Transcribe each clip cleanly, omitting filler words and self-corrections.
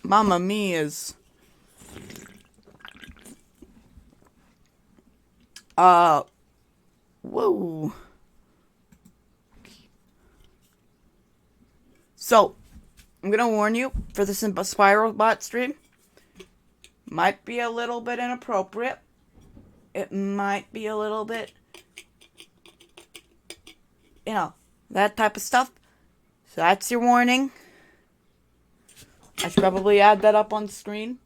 Mamma Mia's. Whoa. So, I'm gonna warn you for this inspriobot stream. Might be a little bit inappropriate. It might be a little bit, that type of stuff. So that's your warning. I should probably add that up on screen.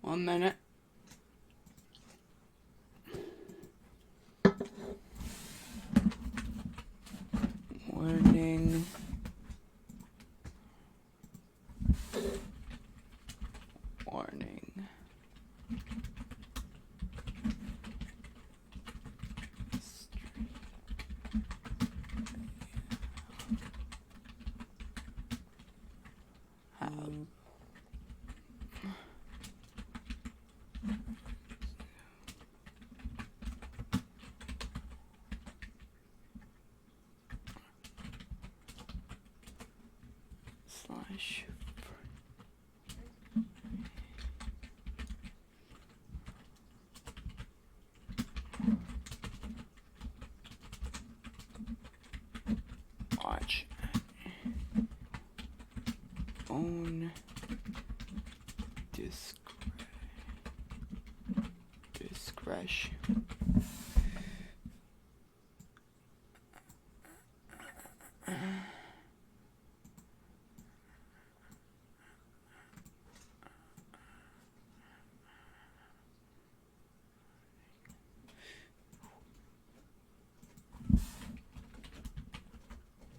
One minute. Warning. Warning. Slash. Watch. Own. Discretion.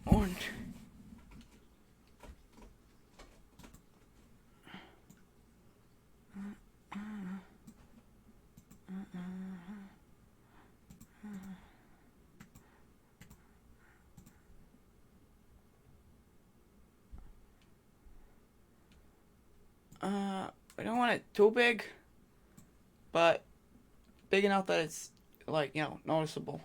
On. I don't want it too big, but big enough that it's, like, noticeable.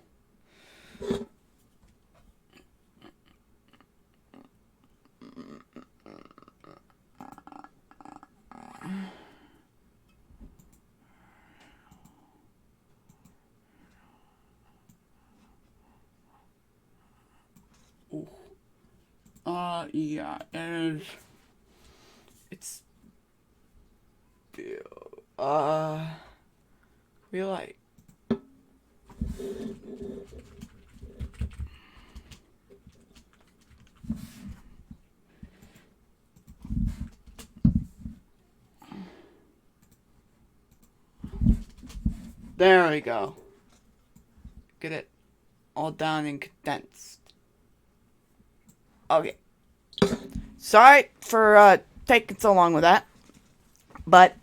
Ooh. Yeah, and it's, we like, there we go. Get it all down and condensed. Okay. Sorry for taking so long with that. But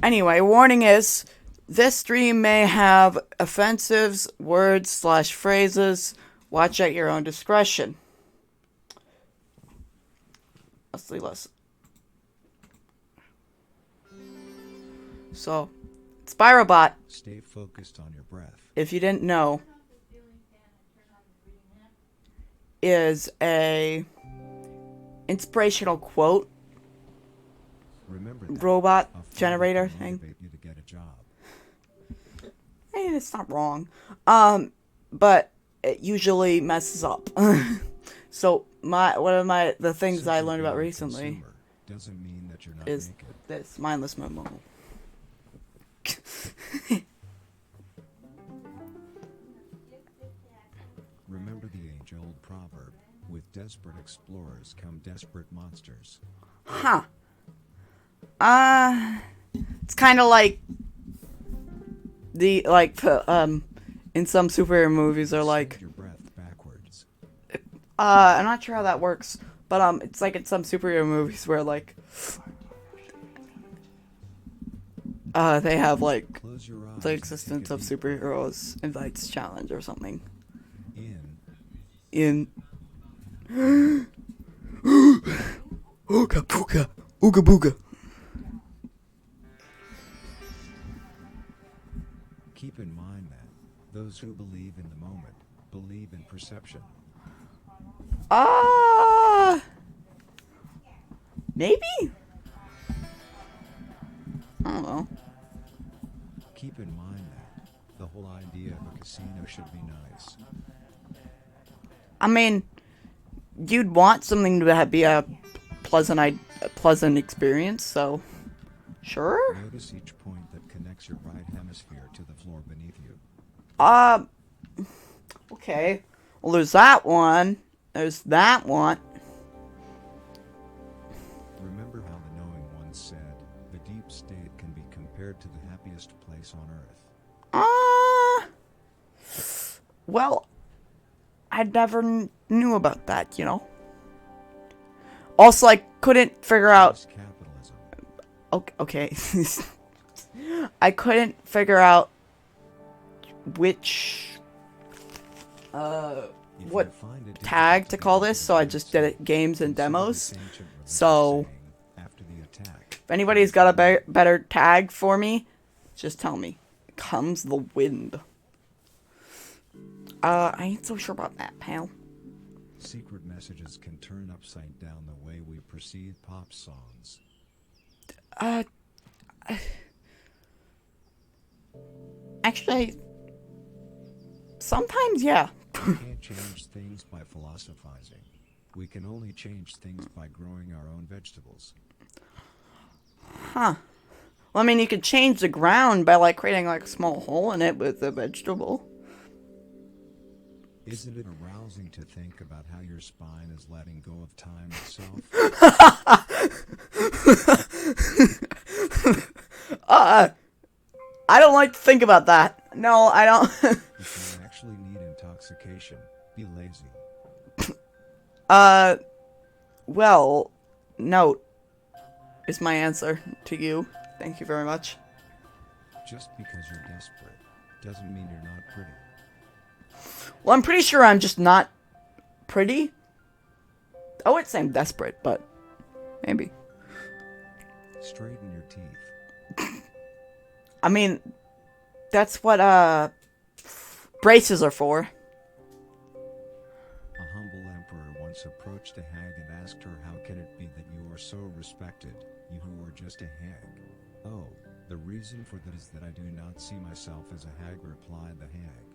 anyway, warning is this stream may have offensive words/phrases. Watch at your own discretion. Less. So, inspriobot. Stay focused on your breath. If you didn't know, is a inspirational quote Remember that robot a father generator can thing. motivate you to get a job. And it's not wrong. But it usually messes up. So the things Since I you're learned about being a recently consumer doesn't mean that you're not is naked. this mindless memo. Remember the age-old proverb, with desperate explorers come desperate monsters. Huh. It's kind of like in some superhero movies they're like, Save your breath backwards. I'm not sure how that works, but it's like in some superhero movies where like they have like Close your eyes the and existence take a of deep breath. superheroes invites challenge or something. In. Ooga booga, ooga booga. Keep in mind that Those who believe in the moment believe in perception. Maybe? I don't know. Keep in mind that the whole idea of a casino should be nice. I mean, you'd want something to be a pleasant experience, so sure. Notice each point that connects your right hemisphere to the floor beneath you. Okay. Well, there's that one. There's that one. Remember how the knowing once said, the deep state can be compared to the happiest place on earth. Well, I never knew about that, you know. Also, I couldn't figure out. That's capitalism. Okay. I couldn't figure out which If what you find it tag to difficult call get this, to so I the just did it state, games and consider demos. this ancient religious So saying, after the attack, if anybody's got a better tag for me, just tell me. Comes the wind. I ain't so sure about that, pal. secret messages can turn upside down the way we perceive pop songs. Actually, sometimes, yeah. We can't change things by philosophizing. We can only change things by growing our own vegetables. Huh. Well, I mean, you could change the ground by, like, creating, like, a small hole in it with a vegetable. Isn't it arousing to think about how your spine is letting go of time itself? I don't like to think about that. No, I don't. If you actually need intoxication, be lazy. Well, note is my answer to you. Thank you very much. Just because you're desperate doesn't mean you're not pretty. Well, I'm pretty sure I'm just not pretty. I wouldn't say I'm desperate, but maybe. Straighten your teeth. I mean, that's what, braces are for. A humble emperor once approached a hag and asked her, how can it be that you are so respected, you who are just a hag? Oh, the reason for that is that I do not see myself as a hag, replied the hag.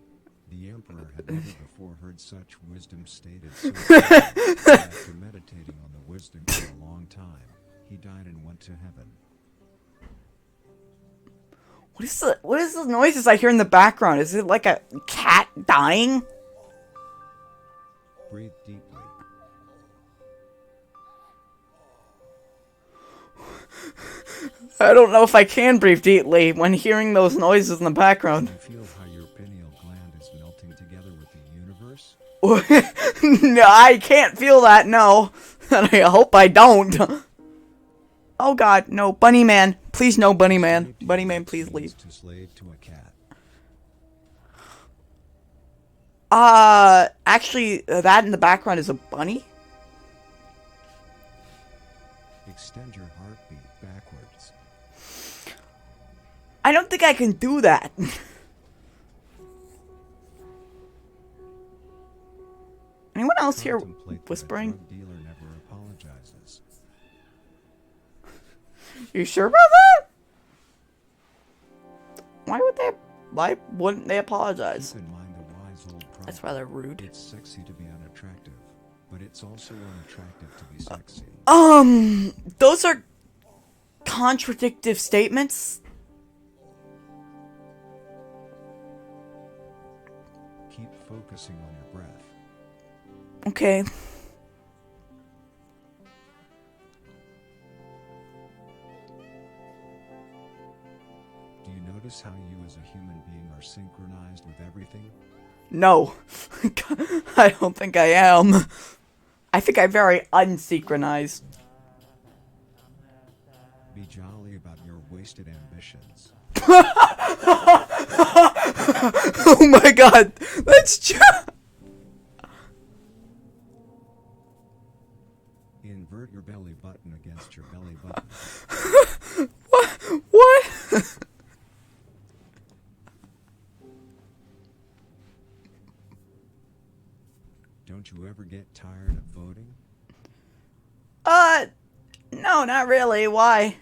The emperor had never before heard such wisdom stated so after meditating on the wisdom for a long time, he died and went to heaven. What is the noises I hear in the background? Is it like a cat dying? Breathe deeply. I don't know if I can breathe deeply when hearing those noises in the background. Do you feel how your pineal gland is melting together with the universe? No, I can't feel that, no. And I hope I don't. Oh god, no, Bunny Man. Please no, Bunny Man. Bunny Man, please leave. To slave to a cat. Actually, that in the background is a bunny? Extend your heartbeat backwards. I don't think I can do that. Anyone else here Contemplate that whispering? a drug dealer never apologizes. You sure about that? Why wouldn't they apologize? Keep in mind the wise old proverb. That's rather rude. It's sexy to be unattractive, but it's also unattractive to be sexy. Those are contradictive statements. Keep focusing on your breath. Okay. Do you notice how you as a human being are synchronized with everything? No. I don't think I am. I think I'm very unsynchronized. Be jolly about your wasted ambitions. Oh my god. That's true. Invert your belly button against your belly button. What? Don't you ever get tired of voting? No, not really. Why?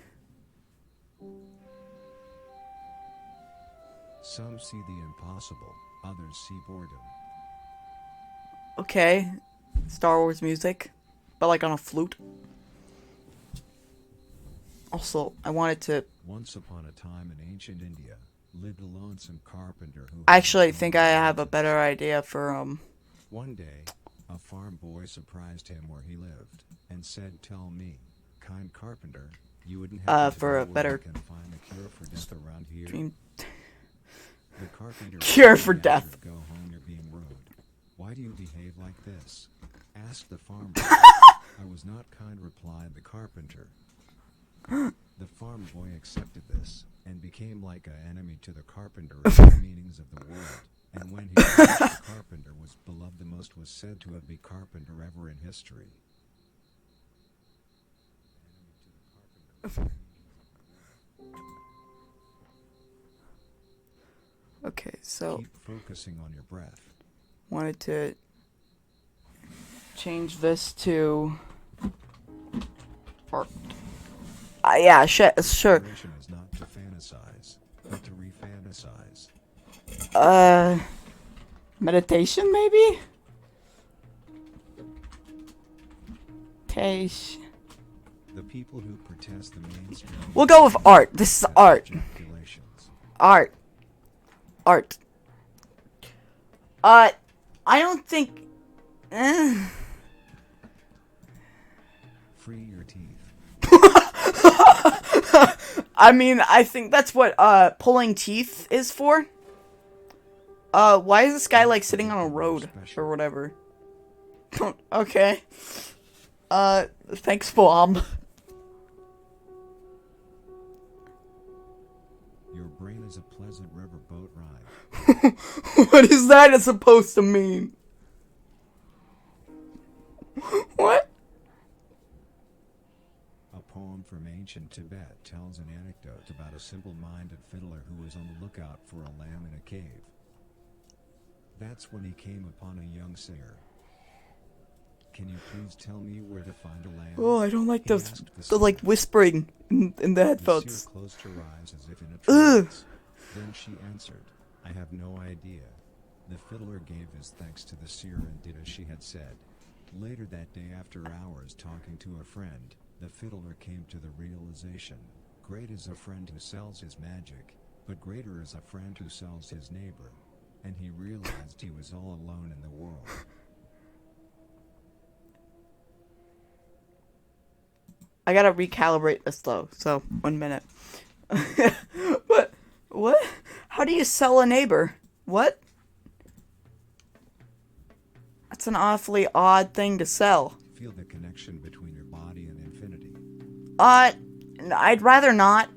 Some see the impossible, others see boredom. Okay. Star Wars music, but like on a flute. Also, I wanted to... Once upon a time in ancient India, lived a lonesome carpenter who... I actually think I have a better idea for, One day, a farm boy surprised him where he lived, and said, "Tell me, kind carpenter, you wouldn't have to for a go better... where you can find a cure for death around here?" Dream... The carpenter Cure for death. "Go home, you're being rude. Why do you behave like this?" asked the farm boy. "I was not kind," replied the carpenter. The farm boy accepted this, and became like an enemy to the carpenter in all meanings of the word. And when he finished, the carpenter was beloved the most, was said to have been carpenter ever in history. Okay, so... Keep focusing on your breath. Wanted to... change this to... Or... yeah, sure. Inspiration is not to fantasize, but to re-fantasize. Meditation, maybe? Tash. The people who protest the mainstream... We'll go with art. This is art. Art. Art. I don't think... Free your teeth. I mean, I think that's what, pulling teeth is for. Why is this guy, like, sitting on a road or whatever? Okay. Thanks, Bomb. Your brain is a pleasant river boat ride. What is that supposed to mean? What? A poem from ancient Tibet tells an anecdote about a simple-minded fiddler who was on the lookout for a lamb in a cave. That's when he came upon a young singer. "Can you please tell me where to find a lamb?" Oh, I don't like those, the like whispering in the headphones. The seer closed her eyes as if in a trance. Then she answered, "I have no idea." The fiddler gave his thanks to the seer and did as she had said. Later that day, after hours talking to a friend, the fiddler came to the realization: great is a friend who sells his magic, but greater is a friend who sells his neighbor. And he realized he was all alone in the world. I gotta recalibrate this though, so 1 minute. What? How do you sell a neighbor? What? That's an awfully odd thing to sell. Feel the connection between your body and infinity. I'd rather not.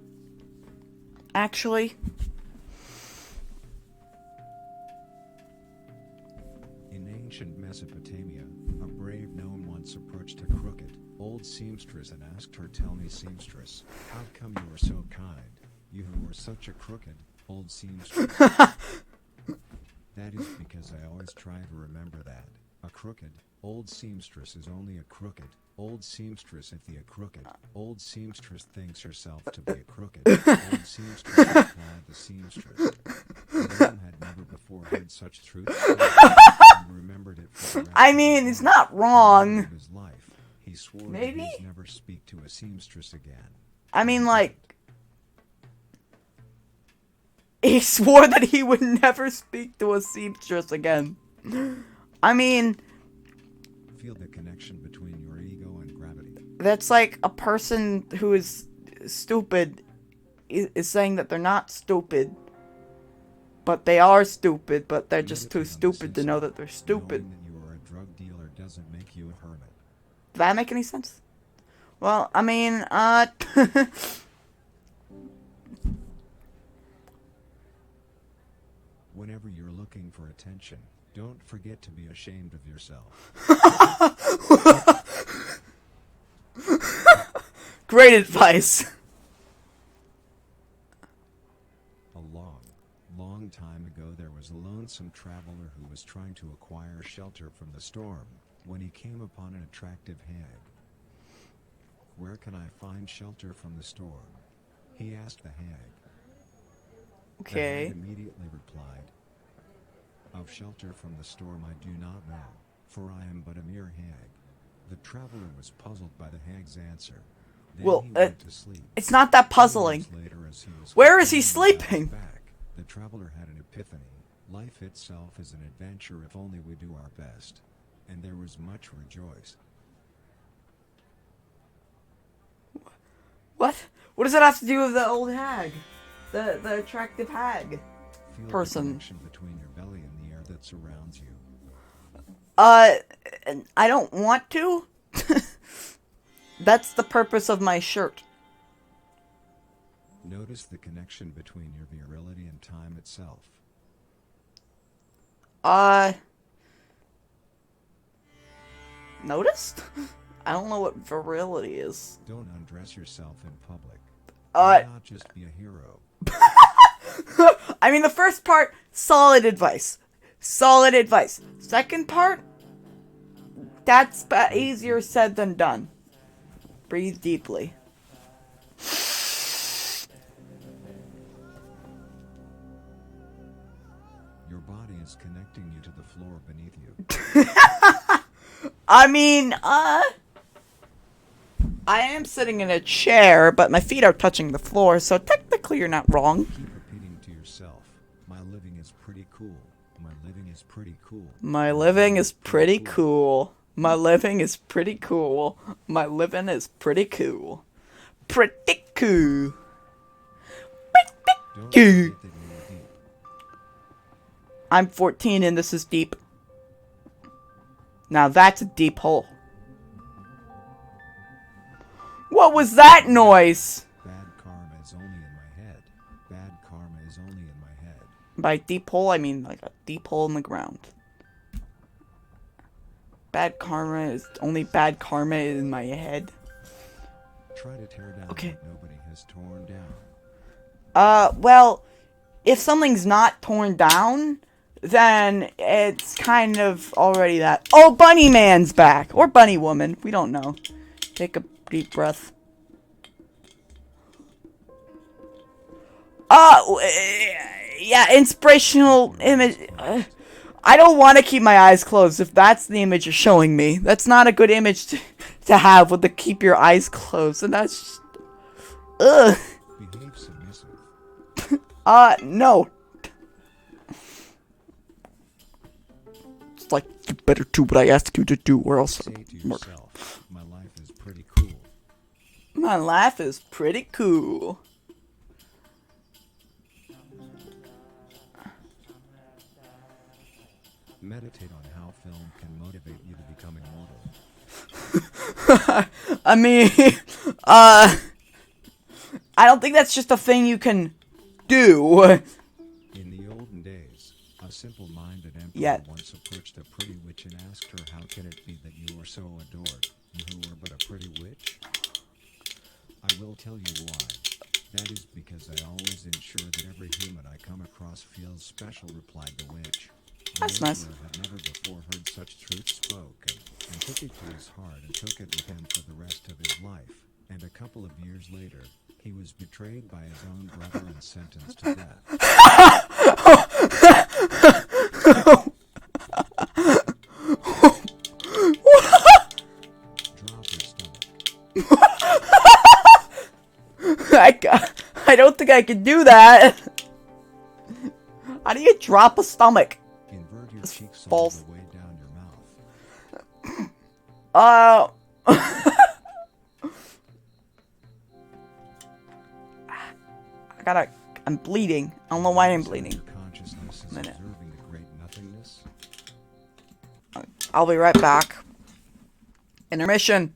Actually. In ancient Mesopotamia, a brave gnome once approached a crooked, old seamstress and asked her, "Tell me, seamstress, how come you are so kind, you who are such a crooked, old seamstress?" "That is because I always try to remember that a crooked, old seamstress is only a crooked, old seamstress if the crooked, old seamstress thinks herself to be a crooked, old seamstress replied the seamstress." The gnome had never before heard such truth, and remembered it for the rest I of mean, his it's life. not wrong. Of his life, he swore Maybe? that he'd never speak to a seamstress again. I mean, like... He swore that he would never speak to a seamstress again. I mean... Feel the connection between your ego and gravity. That's like a person who is stupid is saying that they're not stupid. But they are stupid, but they're just too stupid to know that they're stupid. Knowing that you are a drug dealer doesn't make you a hermit. Does that make any sense? Well, I mean, Whenever you're looking for attention, don't forget to be ashamed of yourself. Great advice. A long, long time ago there was a lonesome traveler who was trying to acquire shelter from the storm, when he came upon an attractive hag. "Where can I find shelter from the storm?" he asked the hag. The hag Okay. immediately replied, "Of shelter from the storm I do not know, for I am but a mere hag." The traveler was puzzled by the hag's answer. Then Well, he went to sleep. it's not that puzzling. Later, as he was Where is he complaining about his sleeping? back, the traveler had an epiphany. Life itself is an adventure if only we do our best. And there was much rejoice. What? What does that have to do with the old hag? The attractive hag? Feel Person. the connection between your belly and the air that surrounds you. I don't want to. That's the purpose of my shirt. Notice the connection between your virility and time itself. Noticed? I don't know what virility is. Don't undress yourself in public. Uh, Do not just be a hero. I mean, the first part, solid advice. Solid advice. Second part, that's easier said than done. Breathe deeply. Your body is connecting you to the floor beneath you. I mean, I am sitting in a chair, but my feet are touching the floor, so technically you're not wrong. Keep repeating to yourself, "My living is pretty cool. My living is pretty cool. My living is pretty cool. My living is pretty cool. My living is pretty cool. Pretty cool. Don't Pretty cool. forget that you are deep. I'm 14 and this is deep. Now that's a deep hole. What was that noise? Bad karma is only in my head. Bad karma is only in my head." By deep hole, I mean like a deep hole in the ground. Bad karma is only bad karma in my head. Try to tear down Okay. what nobody has torn down. Well, if something's not torn down, then it's kind of already that. Oh, Bunny Man's back. Or Bunny Woman. We don't know. Take a deep breath. Yeah, inspirational image. I don't want to keep my eyes closed if that's the image you're showing me. That's not a good image to have with the keep your eyes closed. And that's just... Ugh. Behave submissive. No. It's like, you better do what I asked you to do, or else Say I'm to murdered. yourself, "My life is pretty cool." My life is pretty cool. Meditate on how film can motivate you to become immortal. I mean, I don't think that's just a thing you can do. In the olden days, a simple-minded emperor Yeah. once approached a pretty witch and asked her, "How can it be that you are so adored, you who are but a pretty witch?" "I will tell you why. That is because I always ensure that every human I come across feels special," replied the witch. That's The nice. emperor had never before heard such truth spoken, and took it to his heart and took it with him for the rest of his life. And a couple of years later, he was betrayed by his own brother and sentenced to death. Drop your stomach. I don't think I can do that. How do you drop a stomach? Invert your cheeks all false. the way down your mouth. I'm bleeding. I don't know why I'm bleeding. Your consciousness is Minute. observing the great nothingness. I'll be right back. Intermission.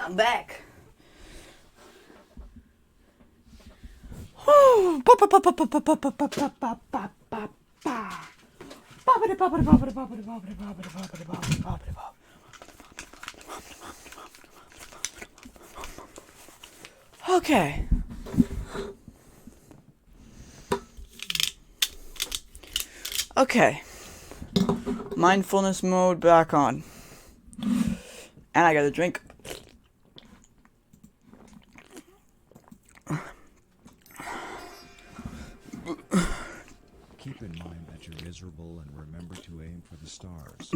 I'm back. Whew. Okay. Okay. Mindfulness mode back on. And I got a drink. Keep in mind that you're miserable and remember to aim for the stars.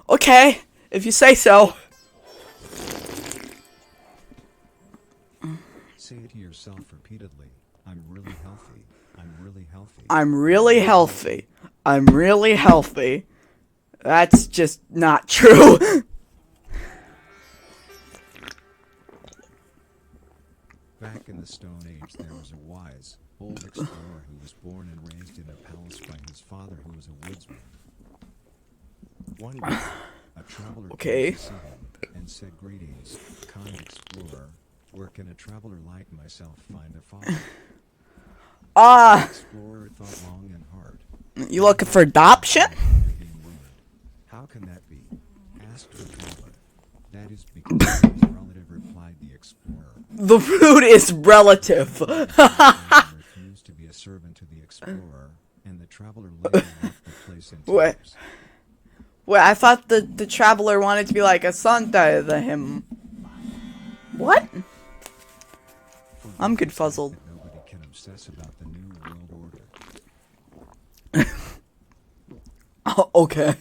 Okay. If you say so. Say it to yourself repeatedly. I'm really healthy. I'm really healthy. I'm really healthy. I'm really healthy. That's just not true. Back in the Stone Age, there was a wise, old explorer who was born and raised in a palace by his father, who was a woodsman. One day, a traveler Okay. came to see him and said, "Greetings, kind explorer. Where can a traveler like myself find a father?" The explorer thought long and hard. You looking for adoption? Being ruined. How can that be? Asked the traveler. That is because his relative, replied the explorer. The food is relative. Refused to be a servant to the explorer, and the traveler later left the place in What? tears. Wait, I thought the traveler wanted to be like a son to him. What? I'm confuzzled. That nobody can obsess about the new world order. Oh, okay.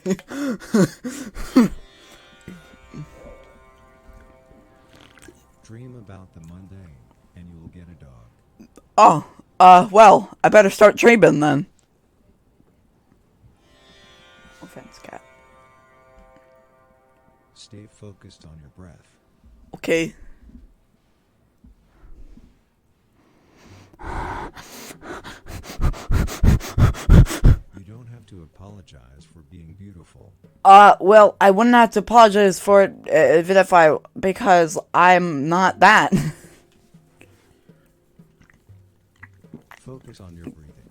Dream about the mundane, and you will get a dog. Oh, well, I better start dreaming then. Offense, cat. Stay focused on your breath. Okay. You don't have to apologize for being beautiful. Well, I wouldn't have to apologize for it because I'm not that. Focus on your breathing.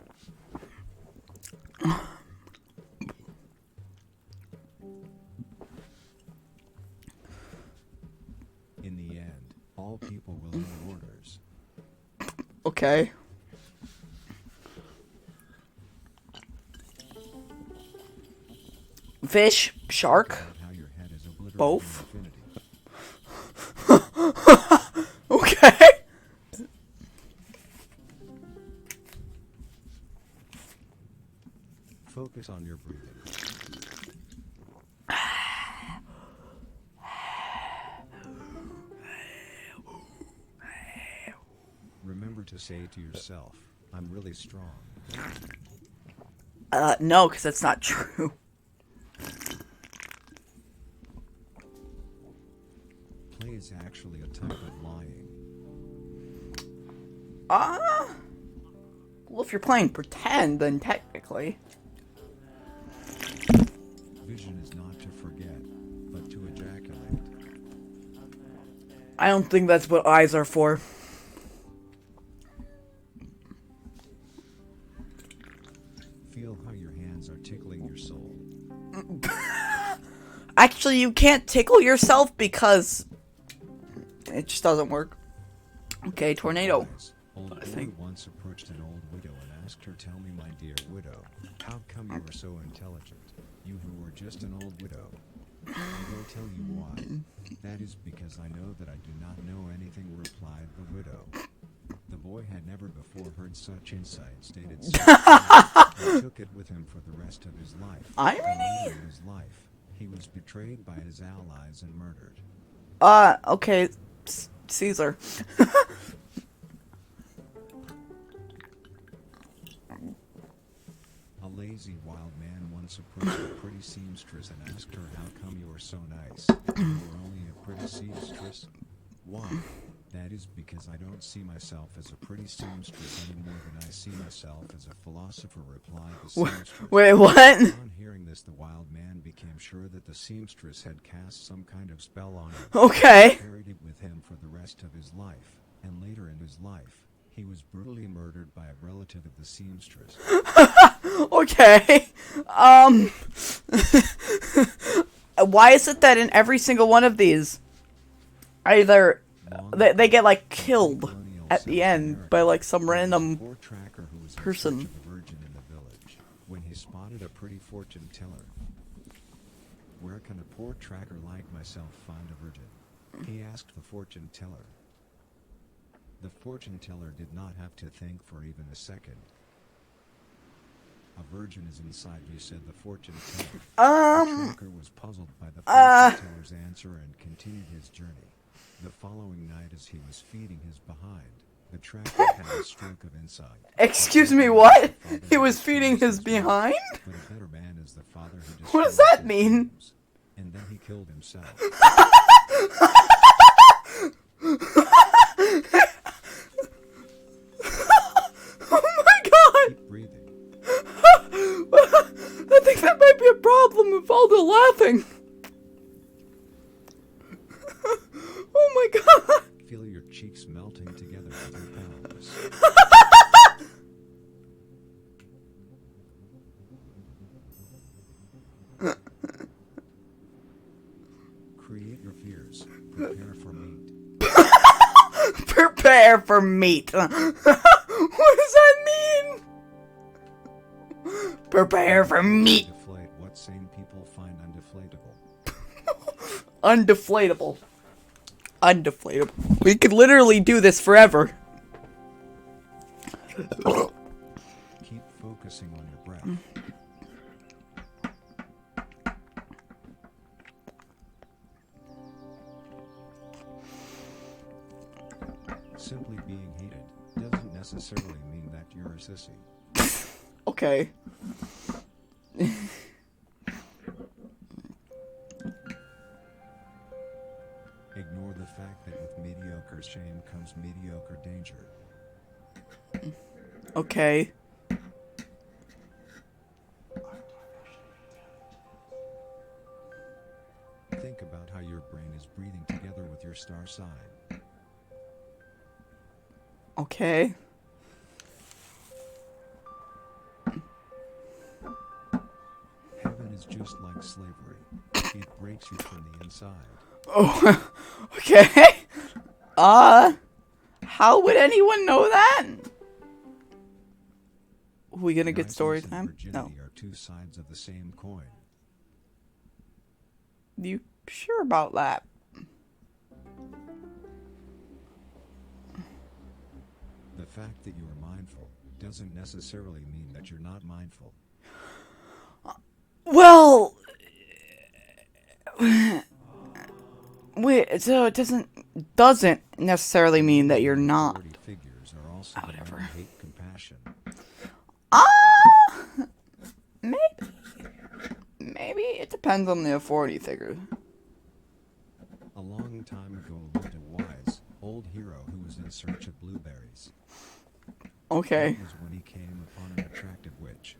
In the end, all people will know orders. Okay. Fish, shark, How your head is obliterated both. in infinity. Okay. Focus on your breathing. Remember to say to yourself, "I'm really strong." No, because that's not true. Play is actually a type of lying. Well, if you're playing pretend, then technically. Vision is not to forget, but to ejaculate. I don't think that's what eyes are for. Feel how your hands are tickling your soul. Actually, you can't tickle yourself because it just doesn't work. Okay, tornado. Old I widow think. once approached an old widow and asked her, "Tell me, my dear widow, how come you are so intelligent? You who are just an old widow." "I will tell you why. That is because I know that I do not know anything," replied the widow. The boy had never before heard such insight stated so clearly, and took it with him for the rest of his life. Irony? And later in his life, he was betrayed by his allies and murdered. Okay, Caesar. A lazy wild man once approached a pretty seamstress and asked her, "How come you are so nice? You are only a pretty seamstress?" "Why? That is because I don't see myself as a pretty seamstress any more than I see myself as a philosopher, replied the seamstress. Wait, what? On hearing this, the wild man became sure that the seamstress had cast some kind of spell on him. Okay. He carried it with him for the rest of his life, and later in his life, he was brutally murdered by a relative of the seamstress. Okay. Why is it that in every single one of these, either they get like killed at the end by like some random Poor tracker who was in person. search of a virgin in the village when he spotted a pretty fortune teller. Where can a poor tracker like myself find a virgin? He asked the fortune teller. The fortune teller did not have to think for even a second. A virgin is inside you, said the fortune teller. The tracker was puzzled by the fortune teller's answer and continued his journey. The following night, as he was feeding his behind, the tracker had a stroke of insight. Excuse me, what? He was feeding his behind? But a better man is the father who What does destroys that his mean? dreams. And then he killed himself. Oh my god! Keep breathing. I think that might be a problem with all the laughing. Oh my god! Feel your cheeks melting together with your palms. Create your fears. Prepare for meat. Prepare for meat. What does that mean? Prepare for meat. Deflate what sane people find undeflatable. Undeflatable. Undeflatable. We could literally do this forever. Keep focusing on your breath. Simply being hated doesn't necessarily mean that you're a sissy. Okay. Ignore the fact that with mediocre shame comes mediocre danger. Okay. Think about how your brain is breathing together with your star sign. Okay. Heaven is just like slavery. It breaks you from the inside. Oh, okay. How would anyone know that? Are we gonna get story Niceness and time? No. virginity are two sides of the same coin. You sure about that? The fact that you are mindful doesn't necessarily mean that you're not mindful. Well, wait. So it doesn't necessarily mean that you're not. 40 figures are also the Whatever. men who hate compassion. Maybe it depends on the authority figure. A long time ago lived a wise, old hero who was in search of blueberries. Okay. That was when he came upon an attractive witch.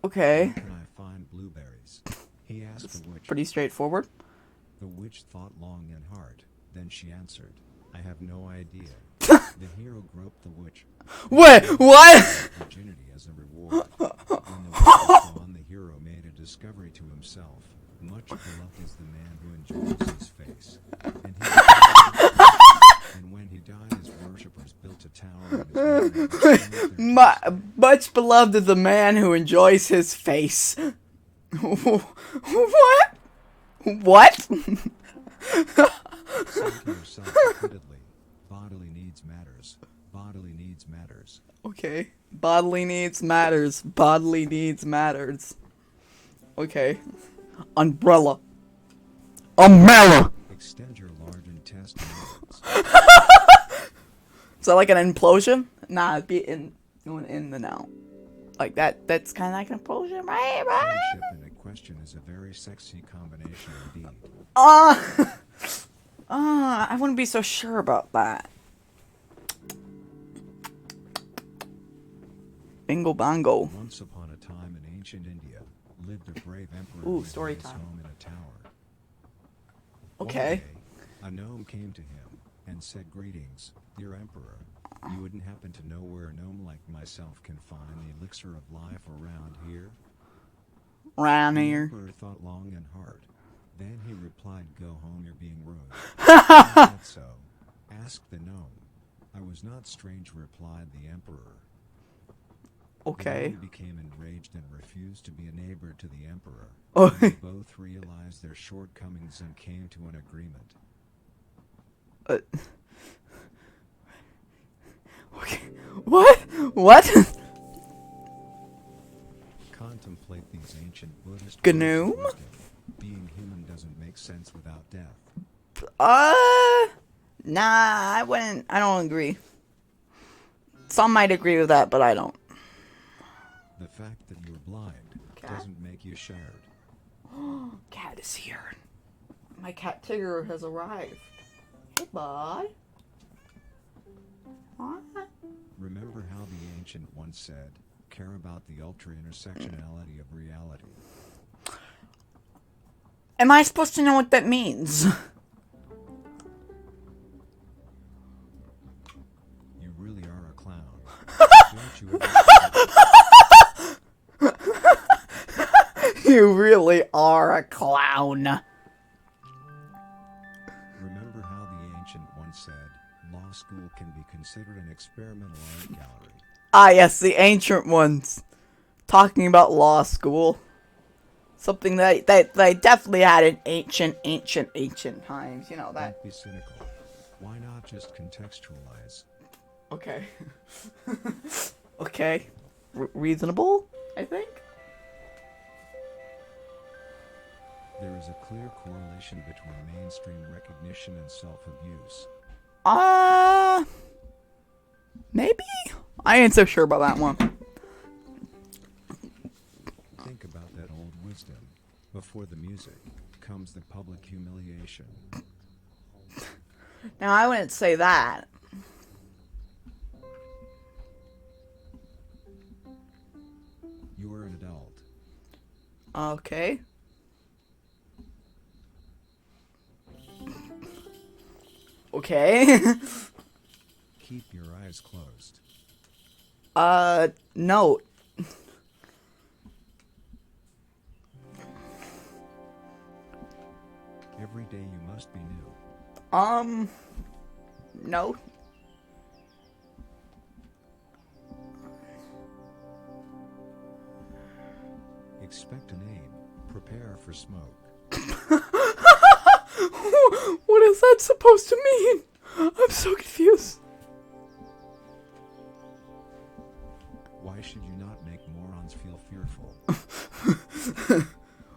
Okay. Where can I find blueberries? He asked the witch. Pretty straightforward. The witch thought long and hard. Then she answered, I have no idea. The hero groped the witch. Wait, what? Virginity as a reward. When the witch was gone, the hero made a discovery to himself. Much beloved is the man who enjoys his face. And when he died, his worshippers built a tower in his honor. Much beloved is the man who enjoys his face. What? What? Say to yourself repeatedly, bodily needs matters. Bodily needs matters. Okay. Bodily needs matters. Bodily needs matters. Okay. Umbrella. Umbrella! Extend your large intestines. Is that like an implosion? Nah, it'd be going in and out. Like that. That's kind of like an implosion, right? Friendship in a question is a very sexy combination indeed. I wouldn't be so sure about that. Bingo bongo. Once upon a time in ancient India, lived a brave emperor Ooh, who had story his time. home in a tower. Okay. One day, a gnome came to him and said, "Greetings, dear emperor. You wouldn't happen to know where a gnome like myself can find the elixir of life around here?" Round The here. emperor thought long and hard. Then he replied, "Go home, you're being rude." "Why is that so?" asked the gnome. "I was not strange," replied the emperor. Okay. The gnome became enraged and refused to be a neighbor to the emperor. Oh. They both realized their shortcomings and came to an agreement. Okay. What? What? Contemplate these ancient Buddhist GNOME? words of wisdom. Being human doesn't make sense without death. Nah, I don't agree. Some might agree with that, but I don't. The fact that you're blind Cat? doesn't make you shared. Cat is here. My cat Tigger has arrived. Hey, bud. What? Remember how the ancient once said, "Care about the ultra-intersectionality of reality." Am I supposed to know what that means? You really are a clown. Don't you ever You really are a clown. Remember how the ancient once said, "Law school can be considered an experimental art gallery." Ah, yes, the ancient ones. Talking about law school. Something that they definitely had in ancient times. You know that. Don't be cynical. Why not just contextualize? Okay. Okay. Reasonable, I think. There is a clear correlation between mainstream recognition and self-abuse. Maybe? I ain't so sure about that one. Think about that old wisdom. Before the music comes the public humiliation. Now, I wouldn't say that. You are an adult. Okay. Okay. Keep your eyes closed. Note. Every day you must be new. No. Expect a name. Prepare for smoke. What is that supposed to mean? I'm so confused. Why should you not make morons feel fearful?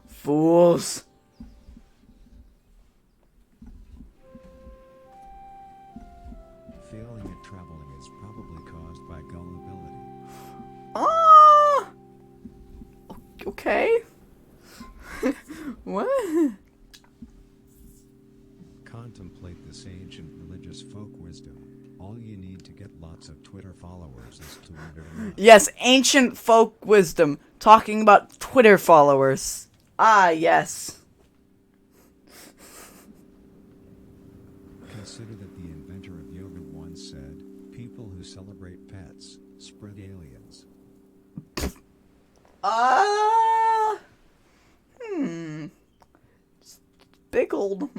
Fools. Failing at traveling is probably caused by gullibility. Okay. What? Contemplate this ancient religious folk wisdom. All you need to get lots of Twitter followers is to order enough. Yes, ancient folk wisdom. Talking about Twitter followers. Ah, yes. Consider that the inventor of yoga once said, "People who celebrate pets spread aliens." Big old,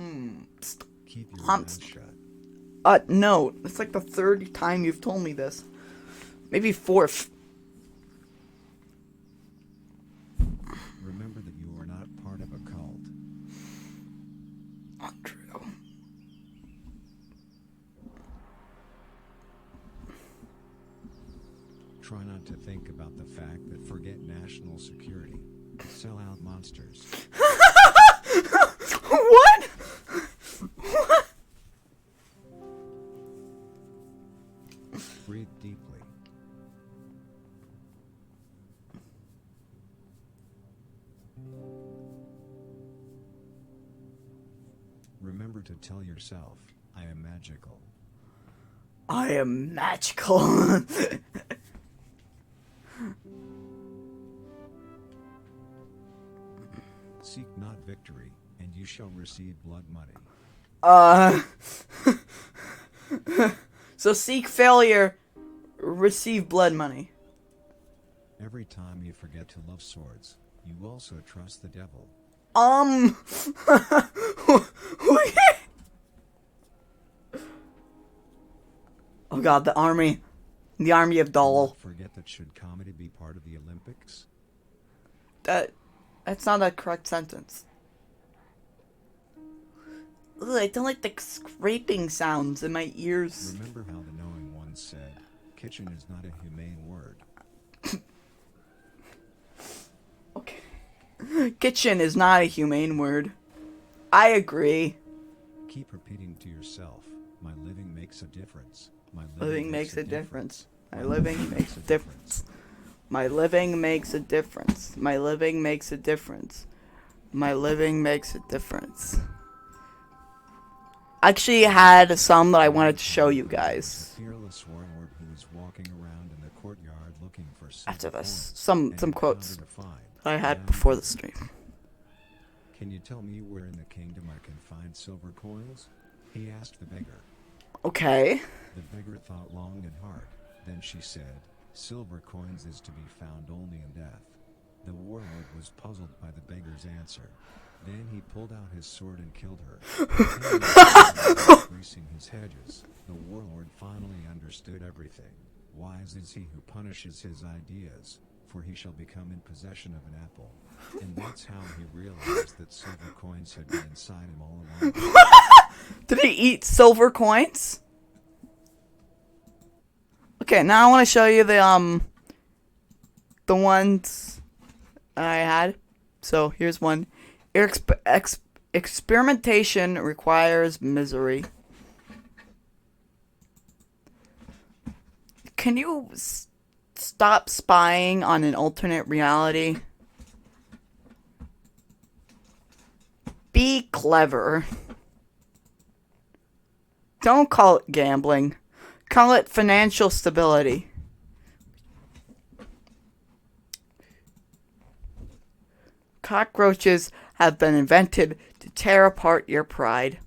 Keep your Um, mouth shut. No. It's like the third time you've told me this. Maybe fourth. Remember that you are not part of a cult. Not true. Try not to think about the fact that forget national security. Sell out monsters. What? What? Breathe deeply. Remember to tell yourself, I am magical. I am magical. Seek not victory, and you shall receive blood money. So seek failure, receive blood money. Every time you forget to love swords, you also trust the devil. Oh god, the army of Doll. Forget that should comedy be part of the Olympics? That's not a correct sentence. Ugh, I don't like the scraping sounds in my ears. Remember how the knowing one said, kitchen is not a humane word. Okay. Kitchen is not a humane word. I agree. Keep repeating to yourself, my living makes a difference. My Living makes a difference. My living makes a difference. My living makes a difference. My living makes a difference. My living makes a difference. I actually had some that I wanted to show you guys. Fearless warlord who was walking around in the courtyard looking for After this, silver some coins quotes and found a that I had diamond. before the stream. Can you tell me where in the kingdom I can find silver coins? He asked the beggar. Okay. The beggar thought long and hard. Then she said, silver coins is to be found only in death. The warlord was puzzled by the beggar's answer. Then he pulled out his sword and killed her. Greasing his hedges, the warlord finally understood everything. Wise is he who punishes his ideas, for he shall become in possession of an apple. And that's how he realized that silver coins had been inside him all along. Did he eat silver coins? Okay, now I want to show you the ones I had. So here's one. Experimentation requires misery. Can you stop spying on an alternate reality? Be clever. Don't call it gambling. Call it financial stability. Cockroaches have been invented to tear apart your pride.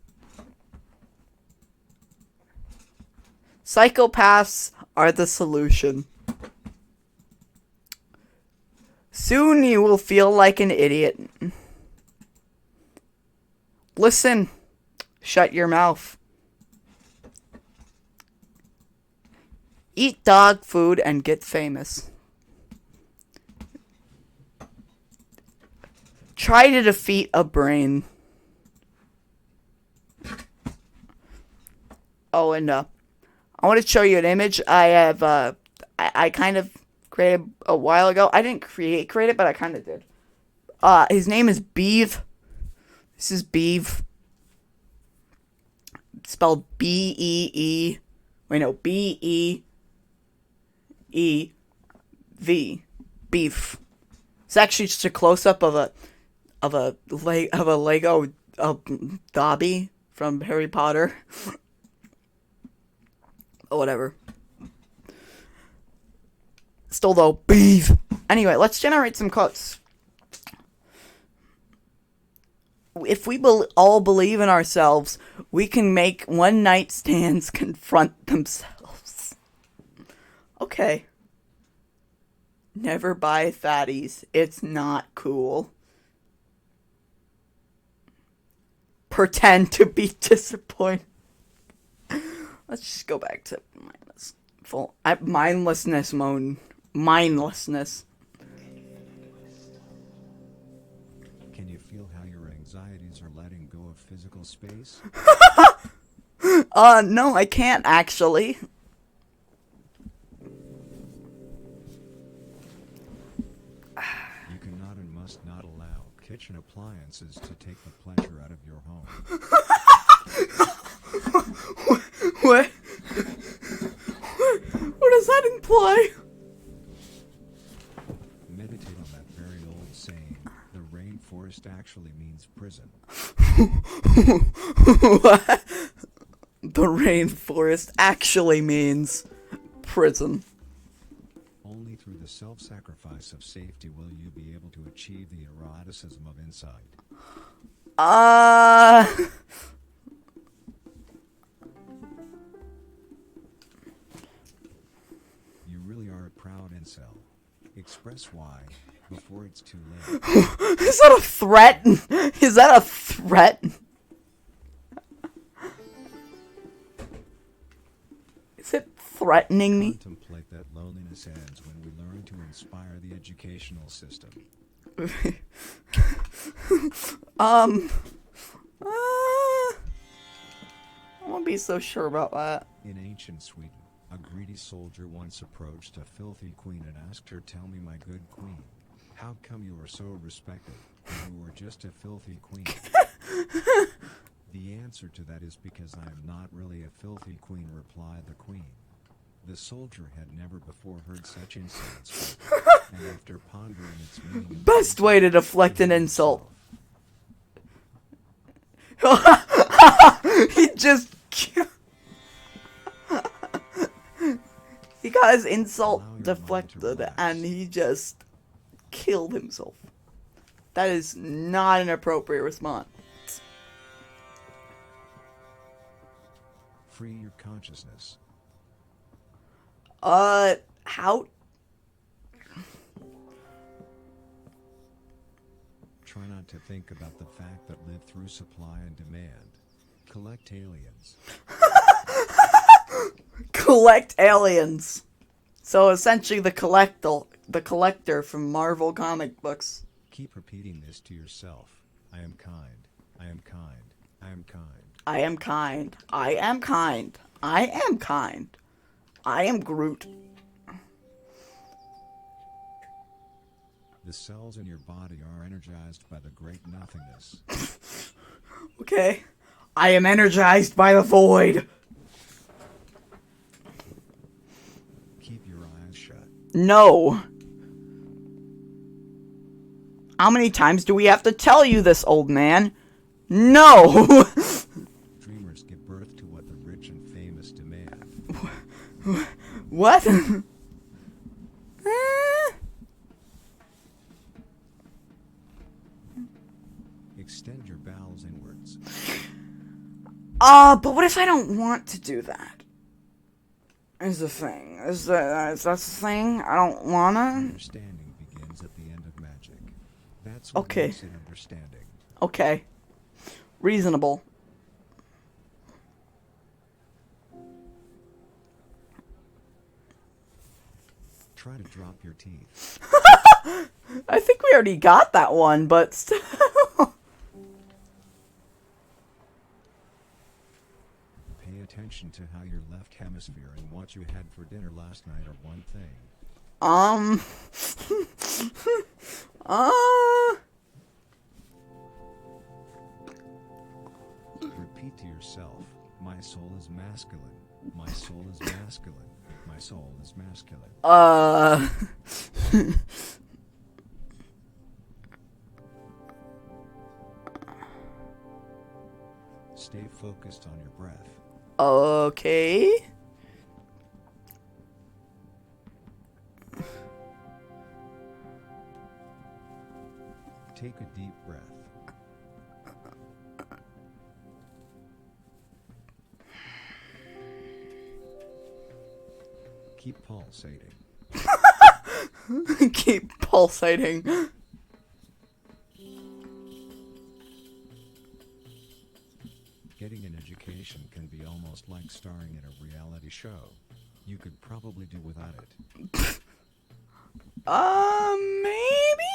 Psychopaths are the solution. Soon you will feel like an idiot. Listen. Shut your mouth. Eat dog food and get famous. Try to defeat a brain. Oh, and I want to show you an image I have. I kind of created a while ago. I didn't create it, but I kind of did. His name is Beeve. This is Beeve. Spelled B-E-E. Wait, no, B-E-E-V. Beef. It's actually just a close-up of a Lego Dobby from Harry Potter. Or whatever. Still though, beef. Anyway, let's generate some quotes. If we all believe in ourselves, we can make one-night stands confront themselves. Okay. Never buy fatties. It's not cool. Pretend to be disappointed. Let's just go back to mindlessness mode. Mindlessness. Can you feel how your anxieties are letting go of physical space? No, I can't actually. You cannot and must not allow kitchen appliances to take the pleasure out of your home. What? What does that imply? Meditate on that very old saying, the rainforest actually means prison. What? The rainforest actually means prison. Only through the self-sacrifice of safety will you be able to achieve the eroticism of insight. You really are a proud incel. Express why before it's too late. Is that a threat? Is that a threat? Is it threatening me? Contemplate that loneliness ends when we learn to inspire the educational system. I won't be so sure about that. In ancient Sweden, a greedy soldier once approached a filthy queen and asked her, "Tell me, my good queen, how come you are so respected, and you are just a filthy queen?" The answer to that is because I am not really a filthy queen, replied the queen. The soldier had never before heard such insults, and after pondering its meaning... Best way to deflect an insult. He just... He got his insult deflected and he just killed himself. That is not an appropriate response. Free your consciousness. How? Try not to think about the fact that live through supply and demand. Collect aliens. Collect aliens. So essentially the collector from Marvel comic books. Keep repeating this to yourself. I am kind. I am kind. I am kind. I am kind. I am kind. I am kind. I am Groot. The cells in your body are energized by the great nothingness. Okay. I am energized by the void. Keep your eyes shut. No. How many times do we have to tell you this, old man? No. Dreamers give birth to what the rich and famous demand. What? Extend your bowels inwards. But what if I don't want to do that? Is the thing. Is that the thing? I don't wanna? Understanding begins at the end of magic. That's what Okay. makes it understanding. Okay. Reasonable. Try to drop your teeth. I think we already got that one, but still. Pay attention to how your left hemisphere and what you had for dinner last night are one thing. Repeat to yourself, my soul is masculine. My soul is masculine. My soul is masculine. Stay focused on your breath. Okay. Take a deep breath. Keep pulsating. Keep pulsating. Getting an education can be almost like starring in a reality show. You could probably do without it. Maybe?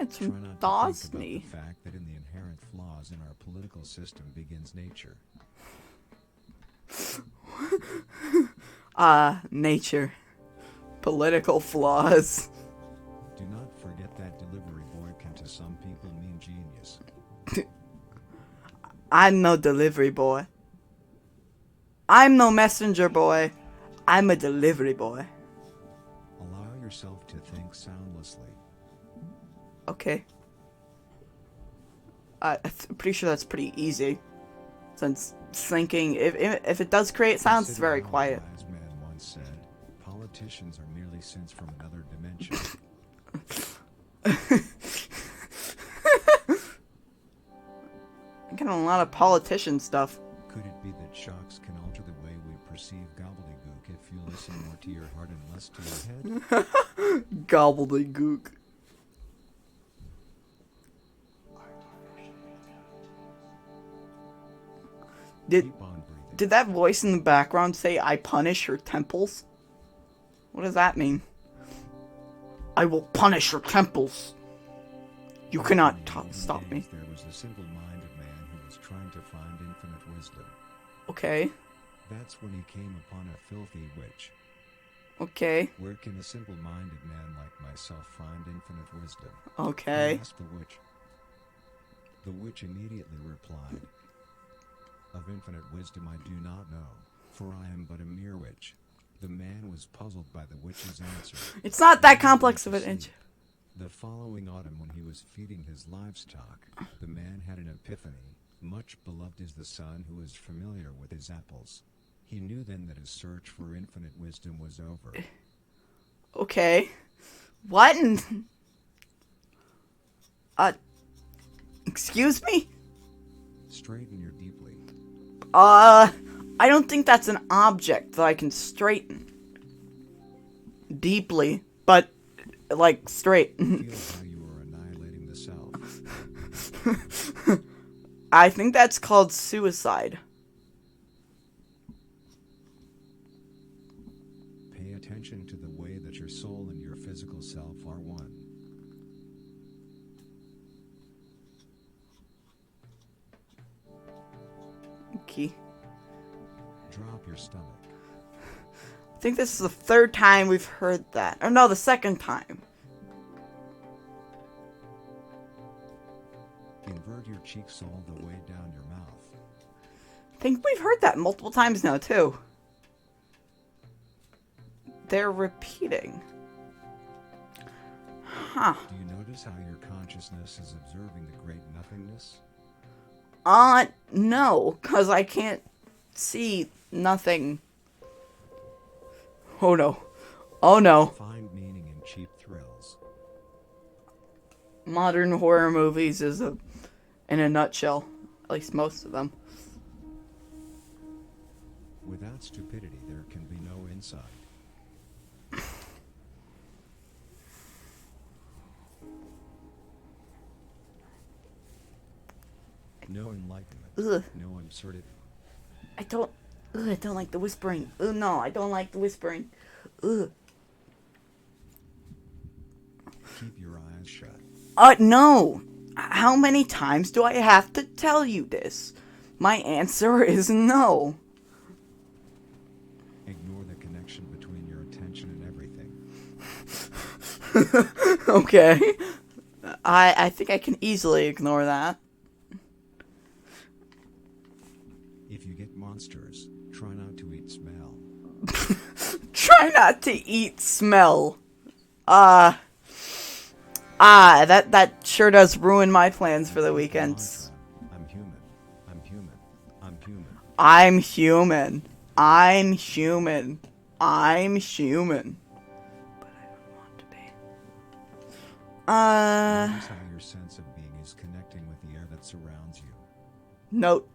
It's Try not to think about the fact that in the inherent flaws in our political system begins nature. Nature. Political flaws. Do not forget that delivery boy can to some people mean genius. I'm no delivery boy. I'm no messenger boy. I'm a delivery boy. Allow yourself to think soundlessly. Okay. I'm pretty sure that's pretty easy. Since thinking, if it does create sounds, it's Consider very how quiet. A wise man once said, politicians are merely synths from another dimension. I'm getting a lot of politician stuff. Could it be that shocks can alter the way we perceive gobbledygook if you listen more to your heart and less to your head? Gobbledygook. Keep on breathing. Did that voice in the background say, I punish your temples? What does that mean? I will punish your temples. You cannot In the olden stop me. days, there was a simple-minded man who was trying to find infinite wisdom. Okay. That's when he came upon a filthy witch. Okay. Where can a simple-minded man like myself find infinite wisdom? Okay. He asked the witch. The witch immediately replied, of infinite wisdom I do not know, for I am but a mere witch. The man was puzzled by the witch's answer. It's not that complex of an inch. The following autumn, when he was feeding his livestock, the man had an epiphany. Much beloved is the son who is familiar with his apples. He knew then that his search for infinite wisdom was over. Okay. What? Excuse me? Straighten your deeply. I don't think that's an object that I can straighten. Deeply, but, like, straight. Feel how you are annihilating the self. I think that's called suicide. Pay attention to the way that your soul and your physical self are one. Okay. Drop your stomach. I think this is the third time we've heard that. Or no, the second time. Invert your cheeks all the way down your mouth. I think we've heard that multiple times now, too. They're repeating. Huh. Do you notice how your consciousness is observing the great nothingness? No, because I can't see nothing. Oh no. Oh no. Find meaning in cheap thrills. Modern horror movies is in a nutshell. At least most of them. Without stupidity, there can be no insight. No enlightenment. Ugh. No absurdity. I don't like the whispering. Ugh, no, I don't like the whispering. Ugh. Keep your eyes shut. No. How many times do I have to tell you this? My answer is no. Ignore the connection between your attention and everything. Okay. I think I can easily ignore that. If you get monsters, try not to eat smell. Try not to eat smell. That sure does ruin my plans for the weekends. I'm human. I'm human. I'm human. I'm human. I'm human. I'm human. But I don't want to be. Notice how your sense of being is connecting with the air that surrounds you. Note.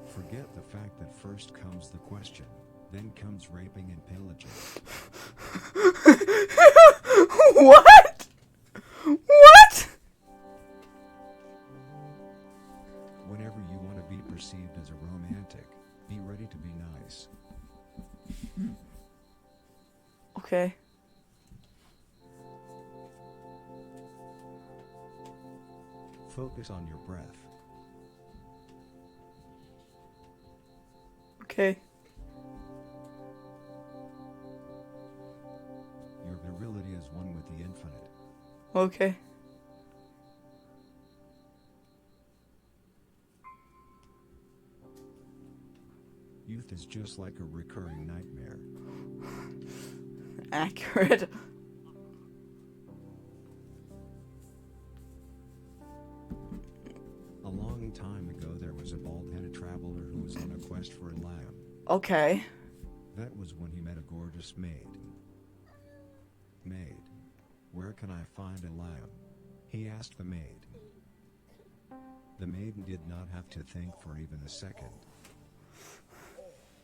Forget the fact that first comes the question, then comes raping and pillaging. What? What? Whenever you want to be perceived as a romantic, be ready to be nice. Okay. Focus on your breath. Okay. Your virility is one with the infinite. Okay. You truth is just like a recurring nightmare. Accurate. A long time ago there was a bald-headed traveler who was on a quest for a lamb. Okay. That was when he met a gorgeous maid. Maid, where can I find a lamb? He asked the maid. The maiden did not have to think for even a second.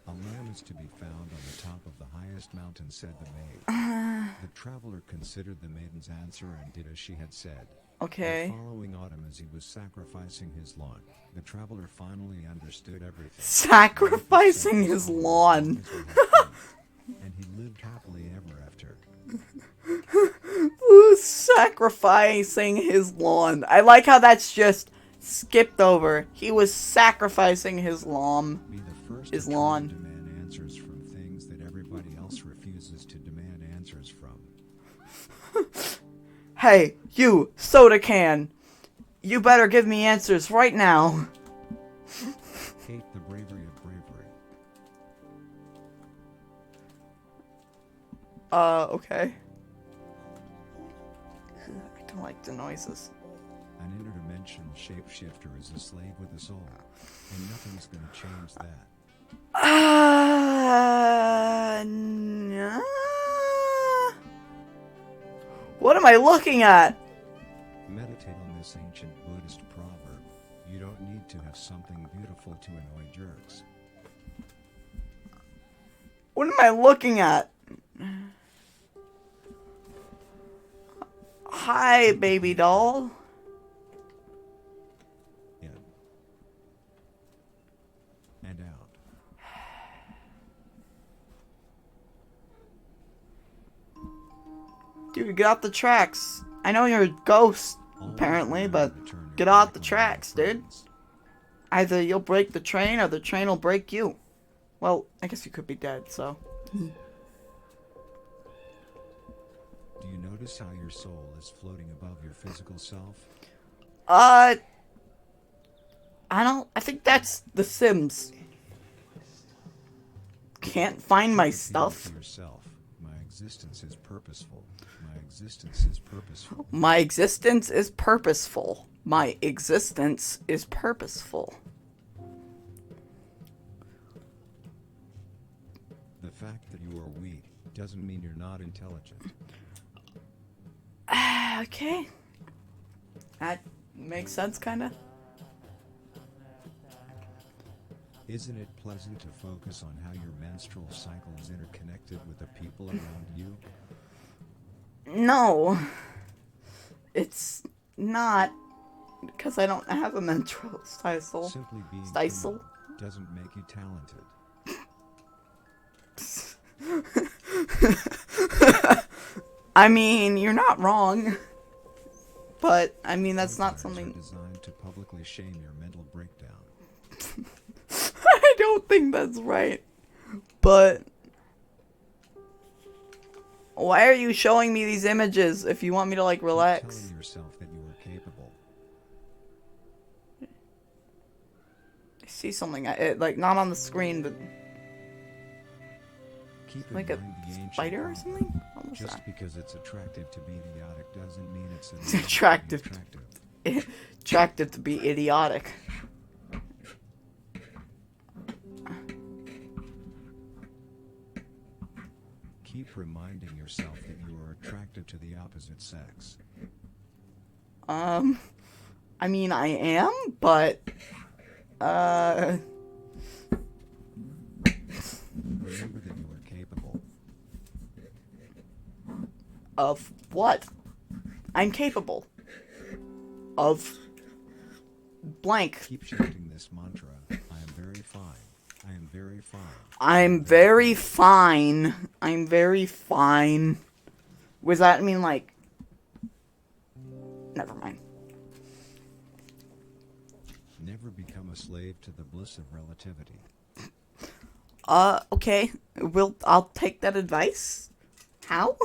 A lamb is to be found on the top of the highest mountain, said the maid. The traveler considered the maiden's answer and did as she had said. Okay. The following autumn, as he was sacrificing his lawn, the traveler finally understood everything. Sacrificing his lawn. And he lived happily ever after. Sacrificing his lawn. I like how that's just skipped over. He was sacrificing his lawn. Be the first His to try lawn. to demand answers from things that everybody else refuses to demand answers from. Hey, you, soda can. You better give me answers right now. Hate the bravery of bravery. Okay. I don't like the noises. An interdimensional shapeshifter is a slave with a soul, and nothing's gonna change that. No. What am I looking at? Meditate on this ancient Buddhist proverb. You don't need to have something beautiful to annoy jerks. What am I looking at? Hi, baby doll. In. And out. Dude, get off the tracks. I know you're a ghost, apparently, but get off the tracks, dude. Either you'll break the train or the train will break you. Well, I guess you could be dead, so. Do you notice how your soul is floating above your physical self? I think that's The Sims. Can't find my Repeat stuff. to yourself, my existence is purposeful. My existence is purposeful. My existence is purposeful. My existence is purposeful. The fact that you are weak doesn't mean you're not intelligent. Okay. That makes sense, kinda. Isn't it pleasant to focus on how your menstrual cycle is interconnected with the people around you? No. It's not. Because I don't have a menstrual cycle. Simply being Stifle? human doesn't make you talented. I mean, you're not wrong. But, I mean, that's not Vampires are something... designed to publicly shame your mental breakdown. I don't think that's right. But... why are you showing me these images if you want me to, like, Keep relax? telling yourself that you are capable. I see something, like, not on the screen, but... Keep in like a mind the ancient spider or proverb, something? What was just that? because it's attractive to be idiotic doesn't mean it's It's attractive. Attractive to be idiotic. Keep reminding yourself that you are attracted to the opposite sex. I mean, I am, but... Remember that you are capable. Of what? I'm capable. Of... blank. Keep chanting this mantra. I am very fine. I am very fine. I'm very fine. I'm very fine. Was that mean, like... never mind. Never become a slave to the bliss of relativity. Okay. I'll take that advice. How?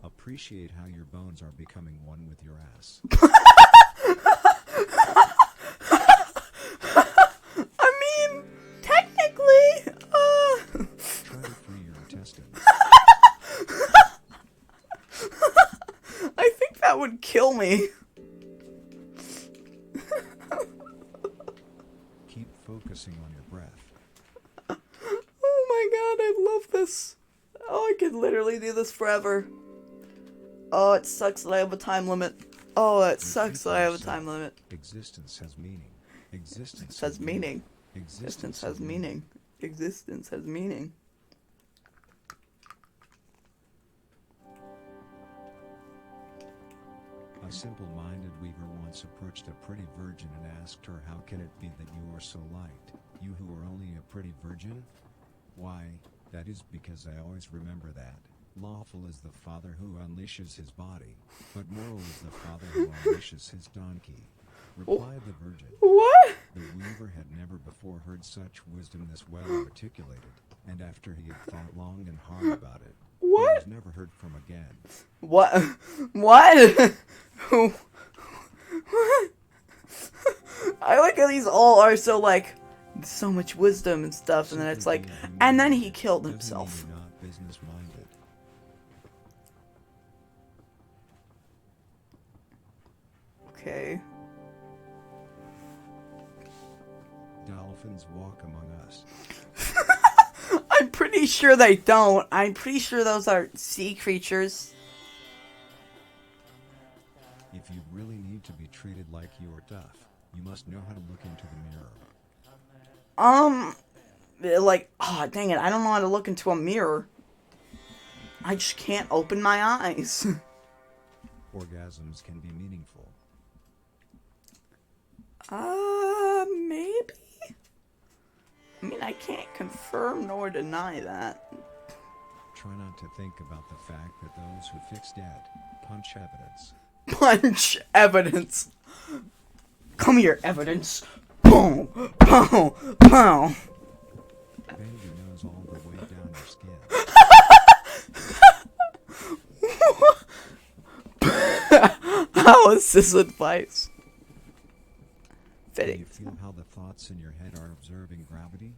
Appreciate how your bones are becoming one with your ass. would kill me. Keep focusing on your breath. Oh my god, I love this. Oh, I could literally do this forever. Oh, it sucks that I have a time limit. Oh, it sucks that I have a time limit. Existence has meaning. Existence Has meaning. Existence Existence has meaning. Existence has meaning. A simple-minded weaver once approached a pretty virgin and asked her, how can it be that you are so liked, you who are only a pretty virgin? Why, that is because I always remember that. Lawful is the father who unleashes his body, but moral is the father who unleashes his donkey. Replied the virgin. What? The weaver had never before heard such wisdom this well articulated, and after he had thought long and hard about it, What? he was never heard from again. What? What? What? I like how these all are so like so much wisdom and stuff, and then it's like, and then he killed himself. Doesn't mean you're not business-minded. Okay. Dolphins walk among us. I'm pretty sure they don't. I'm pretty sure those are sea creatures. If you really need to be treated like you're tough, you must know how to look into the mirror. Like, oh, dang it, I don't know how to look into a mirror. I just can't open my eyes. Orgasms can be meaningful. Maybe? I mean, I can't confirm nor deny that. Try not to think about the fact that those who fix dead punch evidence. Punch evidence. Come here, evidence. Boom, boom, boom. Bend your nose all the way down your skin. How is this advice? Do Fitting. you feel how the thoughts in your head are observing gravity?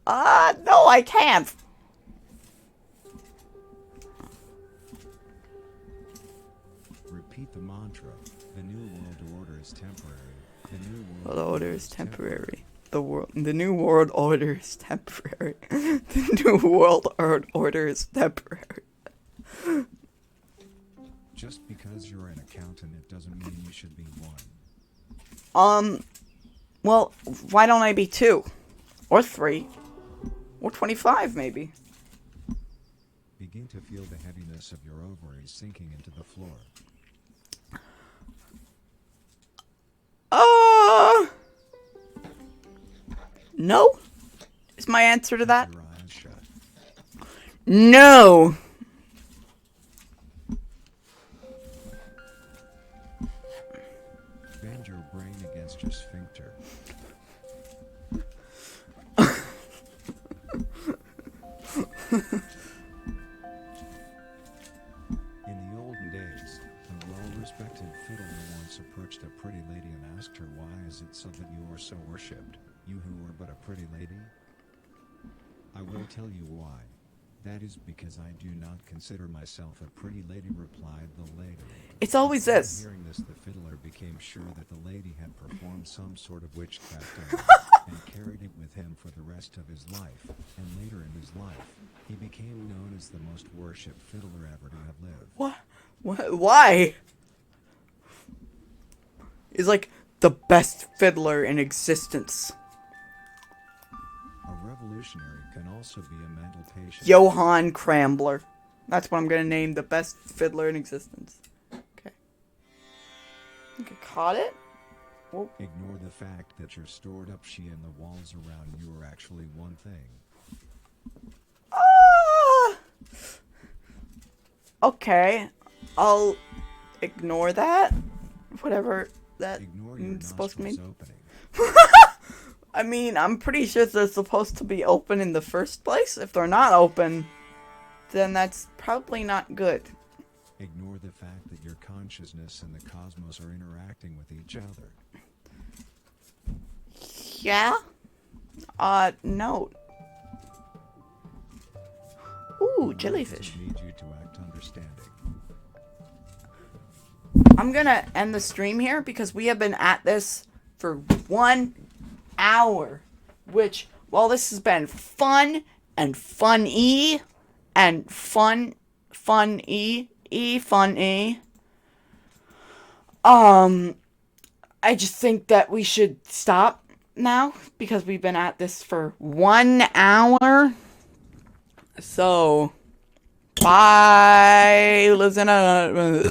No, I can't. Repeat the mantra. The new world order is temporary. The new The order is temporary. The new world order is temporary. The new world order is temporary. Just because you're an accountant, it doesn't mean you should be one. Well, why don't I be 2? Or 3? Or 25, maybe? Begin to feel the heaviness of your ovaries sinking into the floor. No? Is my answer to that? Keep your eyes shut. No! Bend your brain against your sphincter. In the olden days, a well-respected fiddler once approached a pretty lady and asked her, why is it so that you are so worshipped, you who are but a pretty lady? I will tell you why. That is because I do not consider myself a pretty lady, replied the lady. It's always Upon this. hearing this, the fiddler became sure that the lady had performed some sort of witchcraft on him, and carried it with him for the rest of his life. And later in his life, he became known as the most worshipped fiddler ever to have lived. What? Why? He's like the best fiddler in existence. A revolutionary can also be a mental patient. Johann Crambler. That's what I'm gonna name the best fiddler in existence. Okay. Okay, caught it? Whoa. Ignore the fact that your stored up she and the walls around you are actually one thing. Okay. I'll ignore that. Whatever that Ignore your is supposed to nostrils mean. opening. I mean, I'm pretty sure they're supposed to be open in the first place. If they're not open, then that's probably not good. Ignore the fact that your consciousness and the cosmos are interacting with each other. Yeah? No. Ooh, jellyfish. Need you to act understanding. I'm gonna end the stream here because we have been at this for 1 hour. Which, while this has been fun and funny and funny, I just think that we should stop now because we've been at this for 1 hour. So, bye, listener.